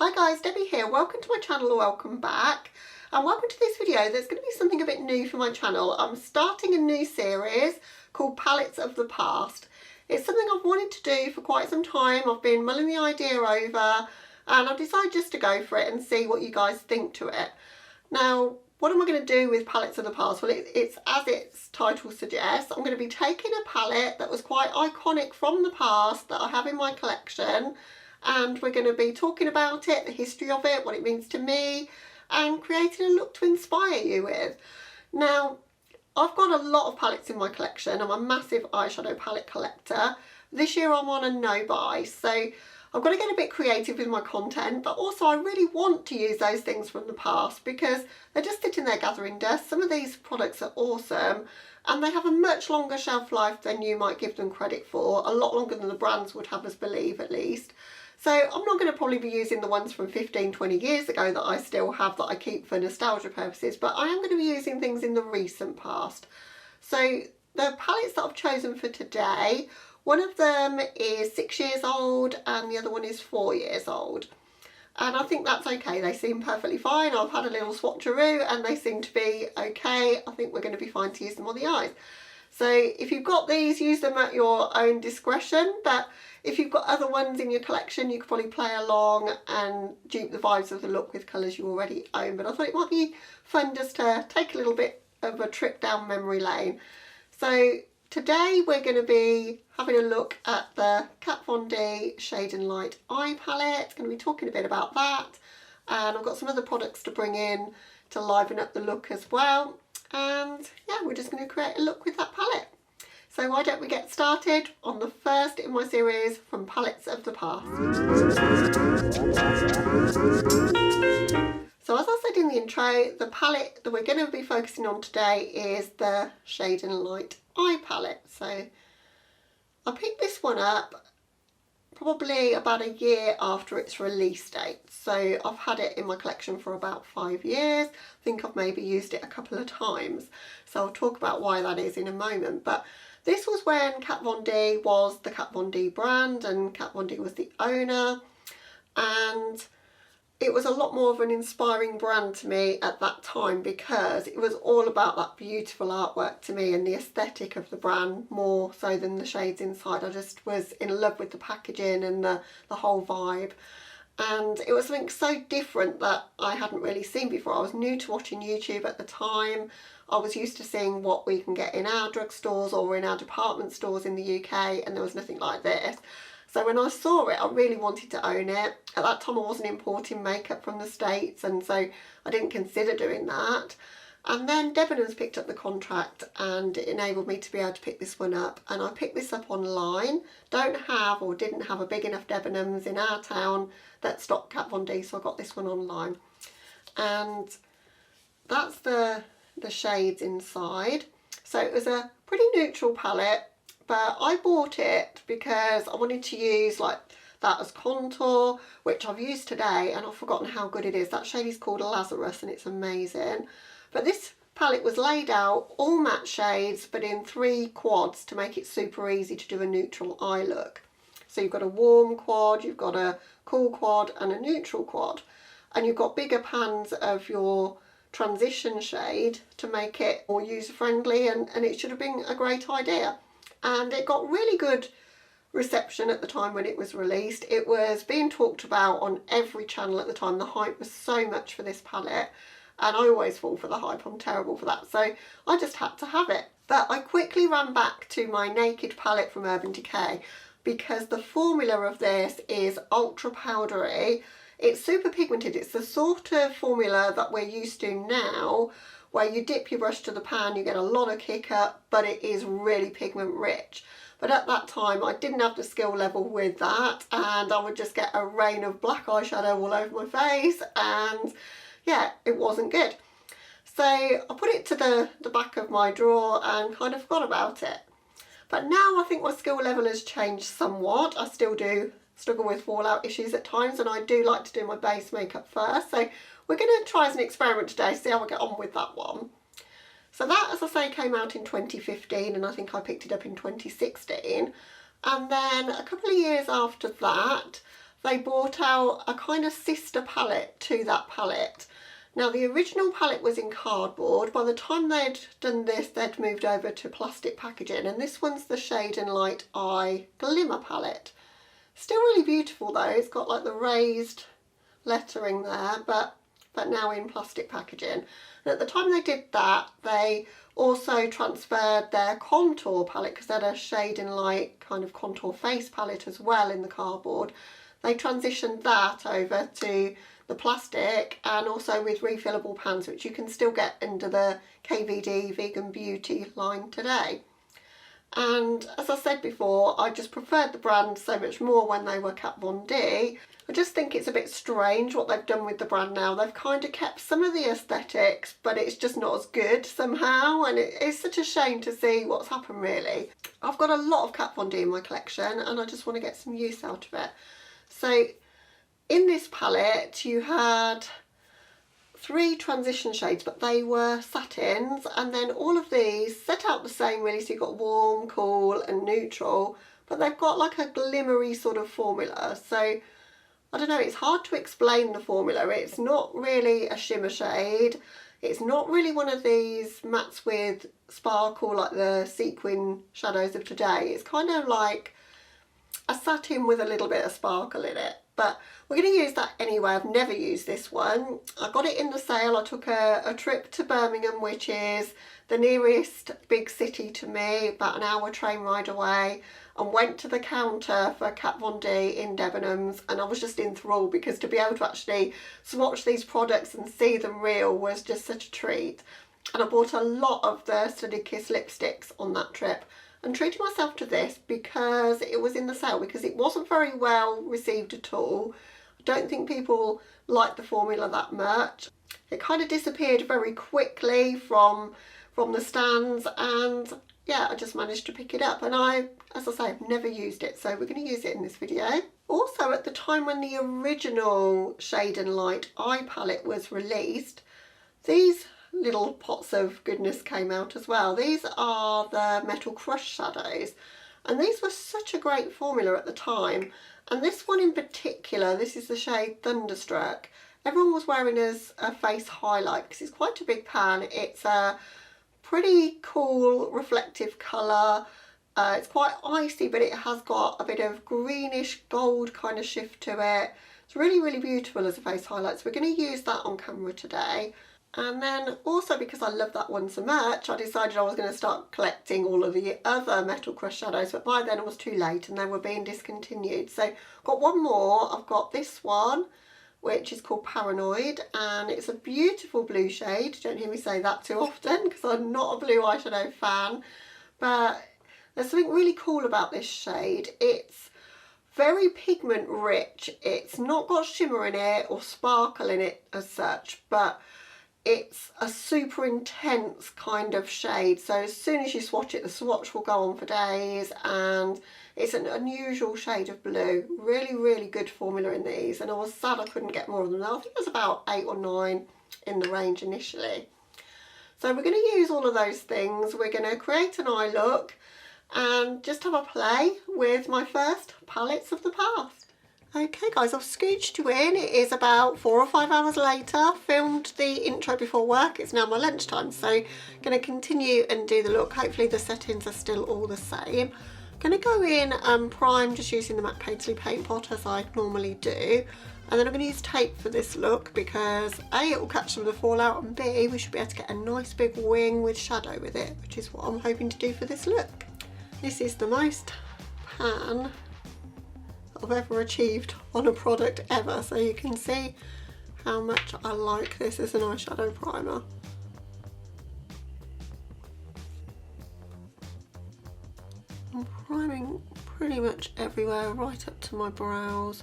Hi guys, Debbie here. Welcome to my channel, or welcome back. And welcome to this video. There's going to be something a bit new for my channel. I'm starting a new series called Palettes of the Past. It's something I've wanted to do for quite some time. I've been mulling the idea over and I've decided just to go for it and see what you guys think to it. Now, what am I going to do with Palettes of the Past? Well, it's as its title suggests. I'm going to be taking a palette that was quite iconic from the past that I have in my collection, and we're going to be talking about it, the history of it, what it means to me, and creating a look to inspire you with. Now, I've got a lot of palettes in my collection. I'm a massive eyeshadow palette collector. This year I'm on a no-buy, so I've got to get a bit creative with my content, but also I really want to use those things from the past because they're just sitting there gathering dust. Some of these products are awesome and they have a much longer shelf life than you might give them credit for, a lot longer than the brands would have us believe at least. So I'm not going to probably be using the ones from 15-20 years ago that I still have that I keep for nostalgia purposes, but I am going to be using things in the recent past. So the palettes that I've chosen for today, one of them is 6 years old and the other one is 4 years old. And I think that's okay. They seem perfectly fine. I've had a little swatcheroo and they seem to be okay. I think we're going to be fine to use them on the eyes. So if you've got these, use them at your own discretion, but if you've got other ones in your collection, you could probably play along and dupe the vibes of the look with colours you already own. But I thought it might be fun just to take a little bit of a trip down memory lane. So today we're going to be having a look at the Kat Von D Shade and Light Eye Palette. Going to be talking a bit about that, and I've got some other products to bring in to liven up the look as well. And yeah, we're just going to create a look with that palette. So why don't we get started on the first in my series from Palettes of the Past. So as I said in the intro, the palette that we're going to be focusing on today is the Shade and Light Eye Palette. So I picked this one up probably about a year after its release date. So I've had it in my collection for about 5 years. I think I've maybe used it a couple of times. So I'll talk about why that is in a moment. But this was when Kat Von D was the Kat Von D brand and Kat Von D was the owner. And it was a lot more of an inspiring brand to me at that time because it was all about that beautiful artwork to me and the aesthetic of the brand more so than the shades inside. I just was in love with the packaging and the whole vibe. And it was something so different that I hadn't really seen before. I was new to watching YouTube at the time. I was used to seeing what we can get in our drugstores or in our department stores in the UK, and there was nothing like this. So when I saw it, I really wanted to own it. At that time I wasn't importing makeup from the States, and so I didn't consider doing that. And then Debenhams picked up the contract and it enabled me to be able to pick this one up. And I picked this up online. Don't have or didn't have a big enough Debenhams in our town that stocked Kat Von D, so I got this one online. And that's the shades inside. So it was a pretty neutral palette. But I bought it because I wanted to use like that as contour, which I've used today and I've forgotten how good it is. That shade is called Lazarus and it's amazing. But this palette was laid out all matte shades but in 3 quads to make it super easy to do a neutral eye look. So you've got a warm quad, you've got a cool quad and a neutral quad. And you've got bigger pans of your transition shade to make it more user friendly, and it should have been a great idea. And it got really good reception at the time when it was released. It was being talked about on every channel at the time. The hype was so much for this palette, and I always fall for the hype. I'm terrible for that, so I just had to have it. But I quickly ran back to my Naked palette from Urban Decay because the formula of this is ultra powdery. It's super pigmented. It's the sort of formula that we're used to now, where you dip your brush to the pan, you get a lot of kick up, but it is really pigment rich. But at that time I didn't have the skill level with that, and I would just get a rain of black eyeshadow all over my face, and yeah, it wasn't good. So I put it to the back of my drawer and kind of forgot about it. But now I think my skill level has changed somewhat. I still do struggle with fallout issues at times, and I do like to do my base makeup first. So we're going to try as an experiment today, see how I get on with that one. So that, as I say, came out in 2015 and I think I picked it up in 2016. And then a couple of years after that, they brought out a kind of sister palette to that palette. Now the original palette was in cardboard. By the time they'd done this, they'd moved over to plastic packaging, and this one's the Shade and Light Eye Glimmer palette. Still really beautiful though, it's got like the raised lettering there, but now in plastic packaging. And at the time they did that, they also transferred their contour palette, because they had a Shade and Light kind of contour face palette as well in the cardboard. They transitioned that over to the plastic, and also with refillable pans, which you can still get under the KVD Vegan Beauty line today. And as I said before, I just preferred the brand so much more when they were Kat Von D. I just think it's a bit strange what they've done with the brand now. They've kind of kept some of the aesthetics, but it's just not as good somehow, and it's such a shame to see what's happened really. I've got a lot of Kat Von D in my collection, and I just want to get some use out of it. So in this palette you had 3 transition shades, but they were satins, and then all of these set out the same really, so you've got warm, cool and neutral, but they've got like a glimmery sort of formula. So I don't know, it's hard to explain the formula. It's not really a shimmer shade, it's not really one of these mattes with sparkle like the sequin shadows of today. It's kind of like a satin with a little bit of sparkle in it. But we're going to use that anyway. I've never used this one. I got it in the sale. I took a trip to Birmingham, which is the nearest big city to me, about an hour train ride away, and went to the counter for Kat Von D in Debenhams, and I was just enthralled, because to be able to actually swatch these products and see them real was just such a treat. And I bought a lot of the Studded Kiss lipsticks on that trip, and treated myself to this because it was in the sale, because it wasn't very well received at all. I don't think people liked the formula that much. It kind of disappeared very quickly from the stands, and yeah, I just managed to pick it up, and as I say, I've never used it, so we're going to use it in this video. Also, at the time when the original Shade and Light Eye palette was released, these little pots of goodness came out as well. These are the Metal Crush shadows, and these were such a great formula at the time. And this one in particular, this is the shade Thunderstruck. Everyone was wearing as a face highlight because it's quite a big pan. It's a pretty cool reflective colour. It's quite icy, but it has got a bit of greenish gold kind of shift to it. It's really, really beautiful as a face highlight, so we're going to use that on camera today. And then also, because I love that one so much, I decided I was going to start collecting all of the other Metal Crush shadows, but by then it was too late and they were being discontinued. So I've got one more. I've got this one, which is called Paranoid, and it's a beautiful blue shade. Don't hear me say that too often because I'm not a blue eyeshadow fan, but there's something really cool about this shade. It's very pigment rich. It's not got shimmer in it or sparkle in it as such, but it's a super intense kind of shade. So as soon as you swatch it, the swatch will go on for days, and it's an unusual shade of blue. Really, really good formula in these, and I was sad I couldn't get more of them. Now, I think there's about 8 or 9 in the range initially. So we're going to use all of those things. We're going to create an eye look and just have a play with my first palettes of the past. Okay guys, I've scooched you in. It is about 4 or 5 hours later. Filmed the intro before work. It's now my lunchtime, so I'm going to continue and do the look. Hopefully the settings are still all the same. I'm going to go in and prime just using the MAC Paisley paint pot as I normally do. And then I'm going to use tape for this look because A, it will catch some of the fallout, and B, we should be able to get a nice big wing with shadow with it, which is what I'm hoping to do for this look. This is the most pan I've ever achieved on a product ever, so you can see how much I like this as an eyeshadow primer. I'm priming pretty much everywhere, right up to my brows,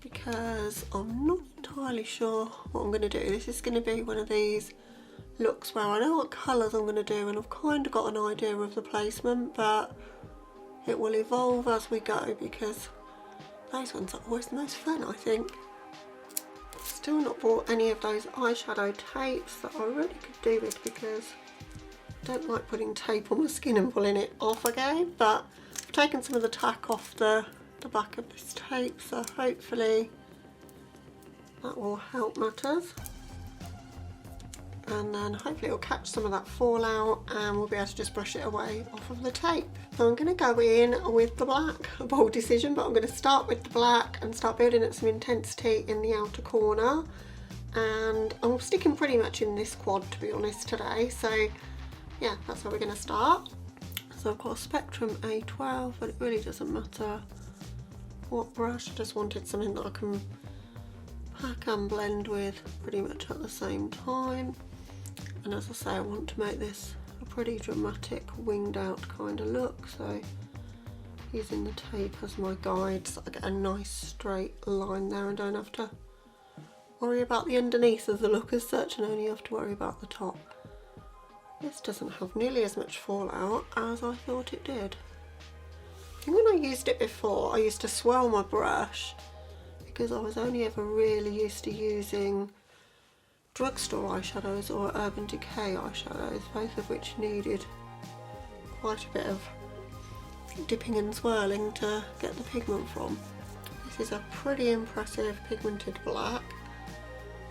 because I'm not entirely sure what I'm going to do. This is going to be one of these looks where I know what colours I'm going to do, and I've kind of got an idea of the placement, but it will evolve as we go because those ones are always the most fun, I think. Still not bought any of those eyeshadow tapes that I really could do with because I don't like putting tape on my skin and pulling it off again, but I've taken some of the tack off the the back of this tape, so hopefully that will help matters. And then hopefully it'll catch some of that fallout and we'll be able to just brush it away off of the tape. So I'm going to go in with the black, a bold decision, but I'm going to start with the black and start building up some intensity in the outer corner. And I'm sticking pretty much in this quad, to be honest, today. So yeah, that's where we're going to start. So I've got a Spectrum A12, but it really doesn't matter what brush. I just wanted something that I can pack and blend with pretty much at the same time. And as I say, I want to make this a pretty dramatic winged out kind of look, so using the tape as my guide so I get a nice straight line there and don't have to worry about the underneath of the look as such and only have to worry about the top. This doesn't have nearly as much fallout as I thought it did. I think when I used it before, I used to swirl my brush because I was only ever really used to using drugstore eyeshadows or Urban Decay eyeshadows, both of which needed quite a bit of dipping and swirling to get the pigment from. This is a pretty impressive pigmented black.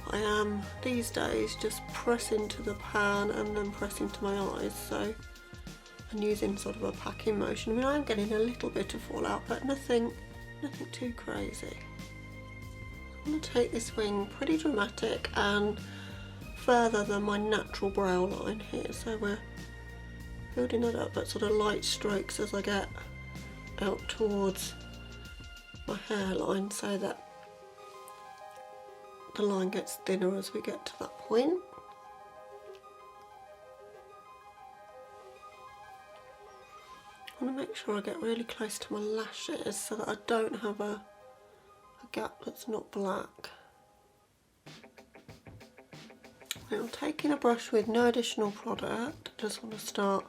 I am these days just pressing to the pan and then pressing to my eyes, so and using sort of a packing motion. I mean, I am getting a little bit of fallout, but nothing too crazy. I'm going to take this wing pretty dramatic and further than my natural brow line here, so we're building that up at sort of light strokes as I get out towards my hairline so that the line gets thinner as we get to that point. I want to make sure I get really close to my lashes so that I don't have a gap that's not black. Now, taking a brush with no additional product, I just want to start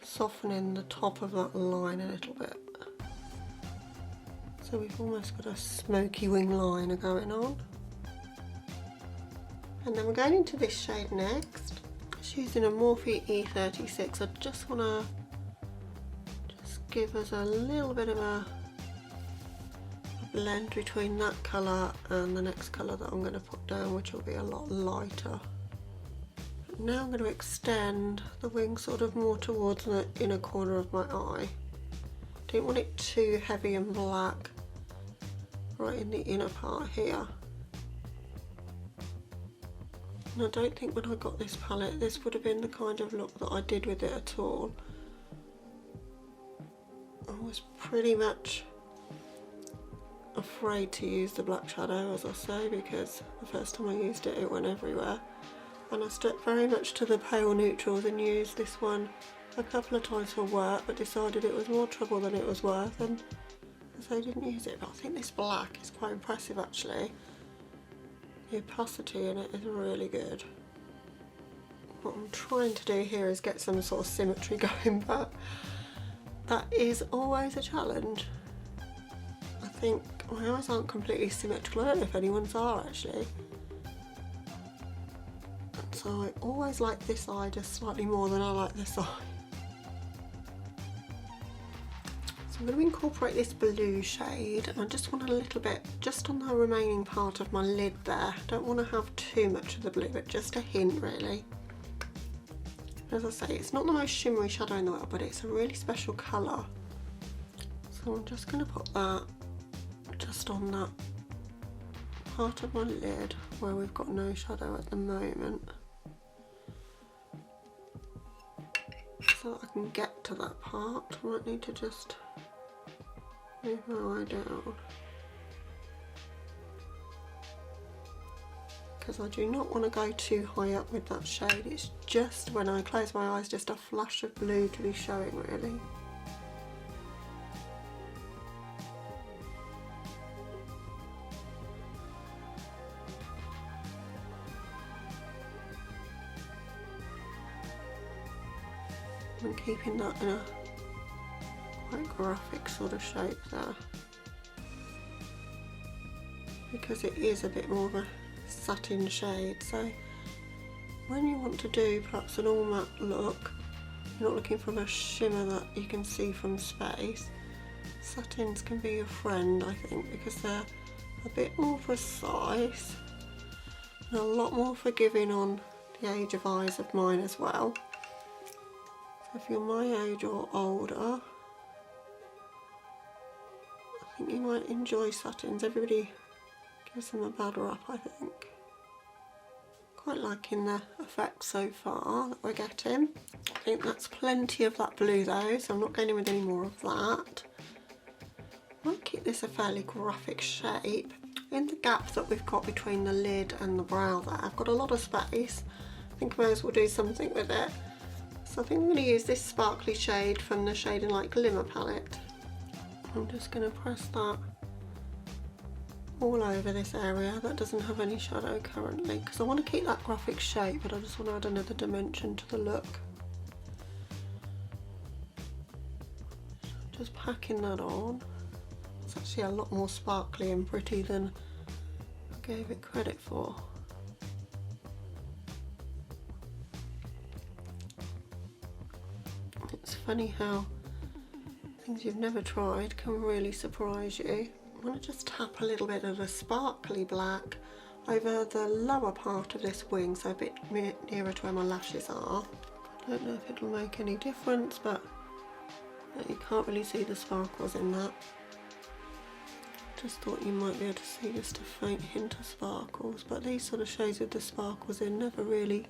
softening the top of that line a little bit. So we've almost got a smoky wing liner going on. And then we're going into this shade next. Just using a Morphe E36, I just want to give us a little bit of a blend between that colour and the next colour that I'm going to put down, which will be a lot lighter. Now I'm going to extend the wing sort of more towards the inner corner of my eye. Don't want it too heavy and black right in the inner part here. And I don't think when I got this palette this would have been the kind of look that I did with it at all. I was pretty much afraid to use the black shadow, as I say, because the first time I used it, it went everywhere. And I stuck very much to the pale neutrals and used this one a couple of times for work, but decided it was more trouble than it was worth, and so I didn't use it. But I think this black is quite impressive actually. The opacity in it is really good. What I'm trying to do here is get some sort of symmetry going, but that is always a challenge. I think my eyes aren't completely symmetrical. I don't know if anyone's are actually. And so I always like this eye just slightly more than I like this eye. So I'm going to incorporate this blue shade. I just want a little bit, just on the remaining part of my lid there. Don't want to have too much of the blue, but just a hint really. As I say, it's not the most shimmery shadow in the world, but it's a really special colour. So I'm just going to put that just on that part of my lid where we've got no shadow at the moment, so that I can get to that part. I might need to just move my eye down, because I do not want to go too high up with that shade. It's just when I close my eyes, just a flash of blue to be showing really. I'm keeping that in a quite graphic sort of shape there, because it is a bit more of a satin shade. So when you want to do perhaps an all matte look, you're not looking for a shimmer that you can see from space, satins can be your friend, I think, because they're a bit more precise and a lot more forgiving on the age of eyes of mine as well. So if you're my age or older, I think you might enjoy satins. Everybody gives them a bad rap, I think. Quite liking the effect so far that we're getting. I think that's plenty of that blue though, so I'm not going in with any more of that. I might keep this a fairly graphic shape. In the gap that we've got between the lid and the brow there, I've got a lot of space. I think I may as well do something with it. So I think I'm going to use this sparkly shade from the Shade and Light Glimmer palette. I'm just going to press that all over this area that doesn't have any shadow currently, because I want to keep that graphic shape, but I just want to add another dimension to the look. Just packing that on. It's actually a lot more sparkly and pretty than I gave it credit for. It's funny how things you've never tried can really surprise you. I'm going to just tap a little bit of the sparkly black over the lower part of this wing, so a bit nearer to where my lashes are. I don't know if it'll make any difference, but you can't really see the sparkles in that. Just thought you might be able to see just a faint hint of sparkles, but these sort of shades with the sparkles in never really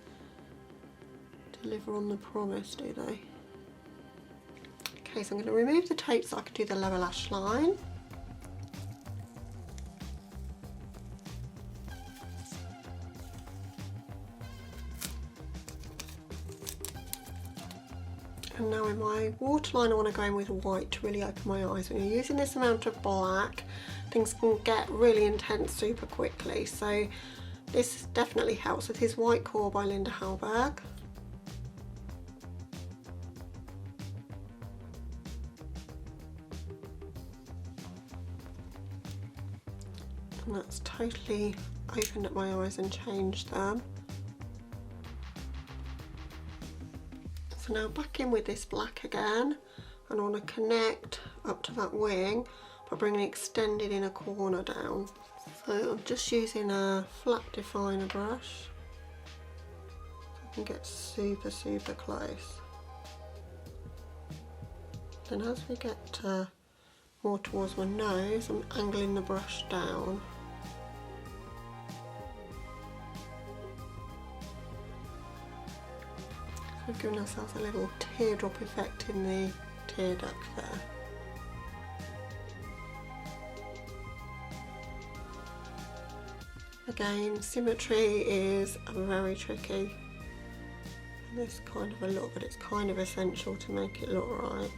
deliver on the promise, do they? Okay, so I'm going to remove the tape so I can do the lower lash line. And now in my waterline I want to go in with white to really open my eyes. When you're using this amount of black, things can get really intense super quickly, so this definitely helps. With his White Core by Linda Hallberg. And that's totally opened up my eyes and changed them. So now back in with this black again, and I want to connect up to that wing by bringing the extended inner corner down. So I'm just using a flat definer brush so I can get super close. Then as we get more towards my nose, I'm angling the brush down. We've given ourselves a little teardrop effect in the tear duct there. Again, symmetry is very tricky in this kind of a look, but it's kind of essential to make it look right.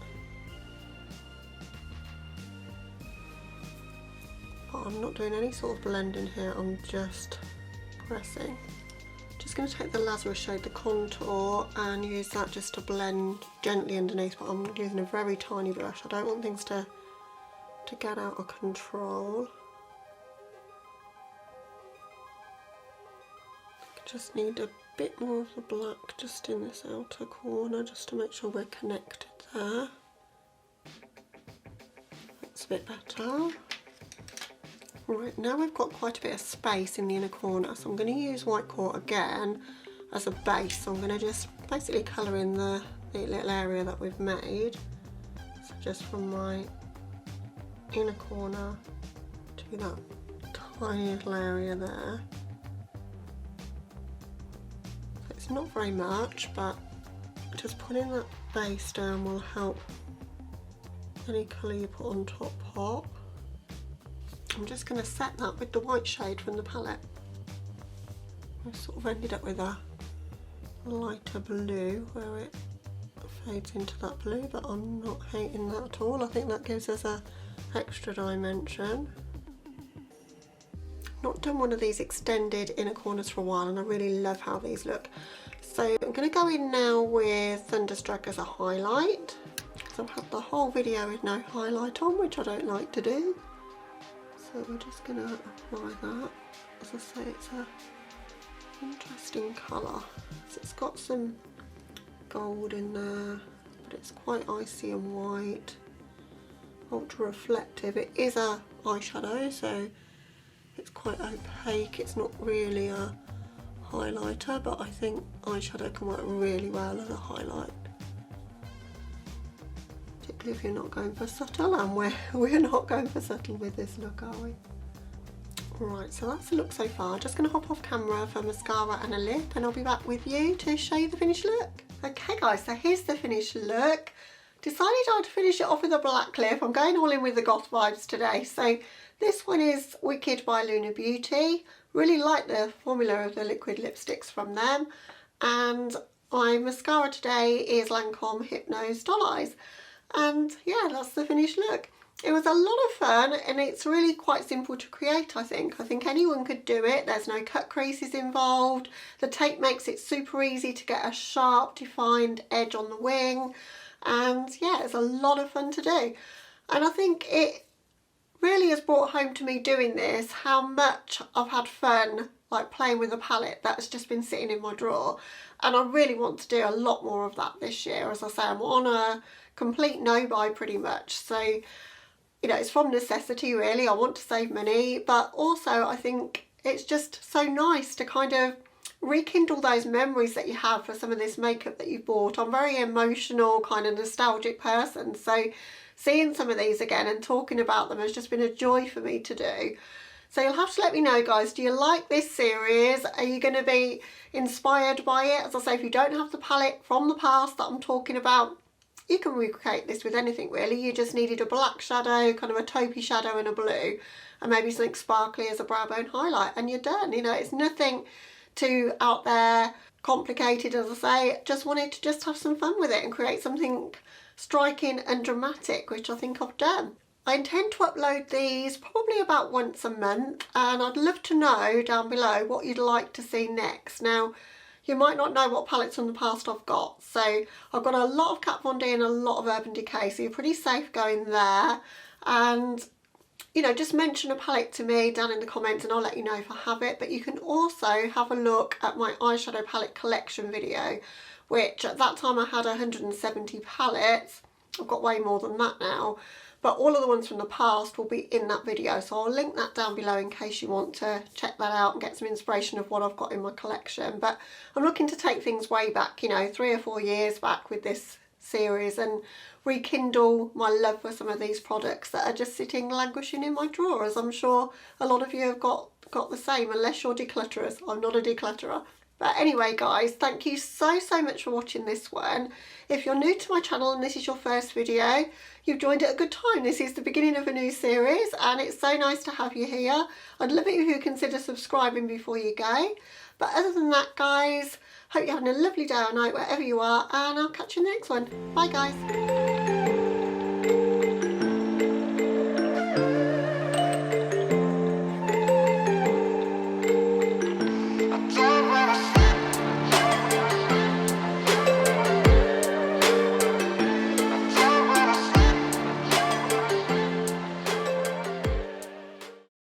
But I'm not doing any sort of blending here, I'm just pressing. Just going to take the Lazarus shade, the contour, and use that just to blend gently underneath, but I'm using a very tiny brush. I don't want things to get out of control. I just need a bit more of the black just in this outer corner, just to make sure we're connected there. That's a bit better. Right, now we've got quite a bit of space in the inner corner, so I'm going to use White Core again as a base. So I'm going to just basically colour in the little area that we've made. So just from my inner corner to that tiny little area there. So it's not very much, but just putting that base down will help any colour you put on top pop. I'm just going to set that with the white shade from the palette. I've sort of ended up with a lighter blue where it fades into that blue, but I'm not hating that at all. I think that gives us a extra dimension. Not done one of these extended inner corners for a while, and I really love how these look. So I'm going to go in now with Thunderstruck as a highlight, because I've had the whole video with no highlight on, which I don't like to do. So we're just going to apply that. As I say, it's a interesting colour. So it's got some gold in there, but it's quite icy and white. ultra reflective. It is a eyeshadow, so it's quite opaque. It's not really a highlighter, but I think eyeshadow can work really well as a highlight, particularly if you're not going for subtle, and we're not going for subtle with this look, are we? Right, so that's the look so far. Just going to hop off camera for mascara and a lip, and I'll be back with you to show you the finished look. Okay guys, so here's the finished look. Decided I'd finish it off with a black lip. I'm going all in with the goth vibes today. So this one is Wicked by Lunar Beauty. Really like the formula of the liquid lipsticks from them. And my mascara today is Lancôme Hypnōse Doll Eyes. And yeah, that's the finished look. It was a lot of fun, and it's really quite simple to create, I think. I think anyone could do it. There's no cut creases involved. The tape makes it super easy to get a sharp, defined edge on the wing. And yeah, it's a lot of fun to do. And I think it really has brought home to me doing this how much I've had fun like playing with a palette that has just been sitting in my drawer. And I really want to do a lot more of that this year. As I say, I'm on a complete no-buy pretty much. So, you know, it's from necessity really. I want to save money, but also I think it's just so nice to kind of rekindle those memories that you have for some of this makeup that you bought. I'm a very emotional, kind of nostalgic person, so seeing some of these again and talking about them has just been a joy for me to do. So you'll have to let me know, guys, do you like this series? Are you going to be inspired by it? As I say, if you don't have the palette from the past that I'm talking about, you can recreate this with anything really. You just needed a black shadow, kind of a taupey shadow and a blue, and maybe something sparkly as a brow bone highlight, and you're done. You know, it's nothing too out there, complicated. As I say, just wanted to just have some fun with it and create something striking and dramatic, which I think I've done. I intend to upload these probably about once a month, and I'd love to know down below what you'd like to see next. Now, you might not know what palettes from the past I've got, so I've got a lot of Kat Von D and a lot of Urban Decay, so you're pretty safe going there. And you know, just mention a palette to me down in the comments and I'll let you know if I have it. But you can also have a look at my eyeshadow palette collection video, which at that time I had 170 palettes. I've got way more than that now, but all of the ones from the past will be in that video, so I'll link that down below in case you want to check that out and get some inspiration of what I've got in my collection. But I'm looking to take things way back, you know, 3 or 4 years back with this series and rekindle my love for some of these products that are just sitting languishing in my drawer, as I'm sure a lot of you have got the same, unless you're declutterers. I'm not a declutterer. But anyway guys, thank you so much for watching this one. If you're new to my channel and this is your first video, you've joined at a good time. This is the beginning of a new series and it's so nice to have you here. I'd love it if you consider subscribing before you go. But other than that guys, hope you're having a lovely day or night wherever you are, and I'll catch you in the next one. Bye guys.